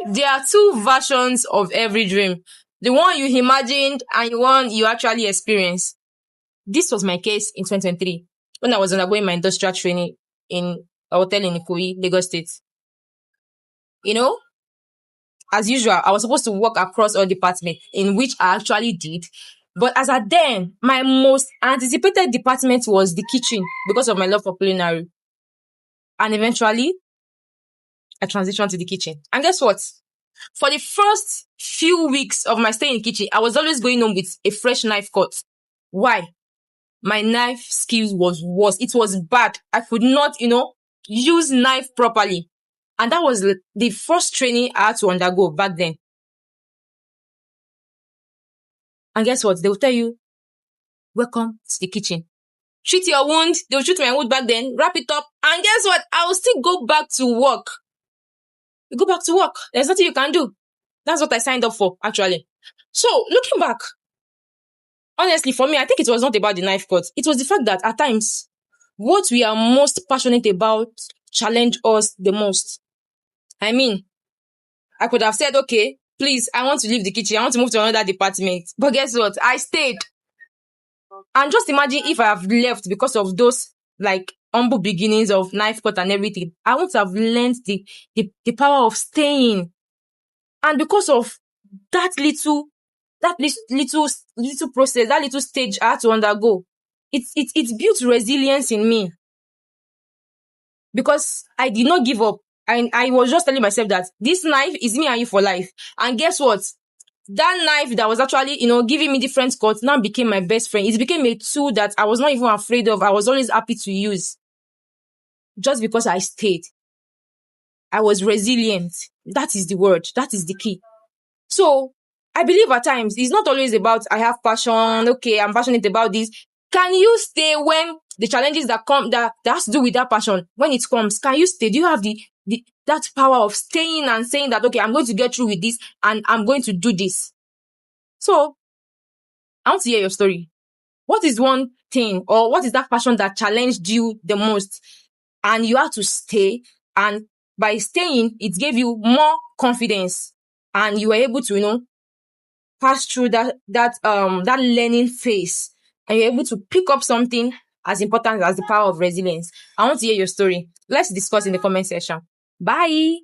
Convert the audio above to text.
There are two versions of every dream. The one you imagined and the one you actually experienced. This was my case in 2023 when I was undergoing my industrial training in a hotel in Ikoyi, Lagos State. You know, as usual, I was supposed to work across all departments, in which I actually did. But as at then, my most anticipated department was the kitchen because of my love for culinary. And eventually, I transitioned to the kitchen. And guess what? For the first few weeks of my stay in the kitchen, I was always going home with a fresh knife cut. Why? My knife skills was worse. It was bad. I could not, use knife properly. And that was the first training I had to undergo back then. And guess what? They will tell you, welcome to the kitchen. Treat your wound. They will treat my wound back then. Wrap it up. And guess what? I will still go back to work. You go back to work. There's nothing you can do. That's what I signed up for, actually. So, looking back, honestly, for me, I think it was not about the knife cut. It was the fact that at times, what we are most passionate about challenge us the most. I mean, I could have said, okay, please, I want to leave the kitchen. I want to move to another department. But guess what? I stayed. And just imagine if I have left because of those, humble beginnings of knife cut and everything. I won't have learned the power of staying. And because of that little process, that little stage I had to undergo, it's built resilience in me. Because I did not give up. I was just telling myself that this knife is me and you for life. And guess what? That knife that was actually, giving me different cuts now became my best friend. It became a tool that I was not even afraid of. I was always happy to use. Just because I stayed. I was resilient. That is the word. That is the key. So, I believe at times, it's not always about, I have passion, okay, I'm passionate about this. Can you stay when the challenges that come, that has to do with that passion, when it comes, can you stay? Do you have that power of staying and saying that, okay, I'm going to get through with this and I'm going to do this? So, I want to hear your story. What is one thing or what is that passion that challenged you the most and you had to stay, and by staying, it gave you more confidence and you were able to, pass through that learning phase and you're able to pick up something as important as the power of resilience? I want to hear your story. Let's discuss in the comment section. Bye.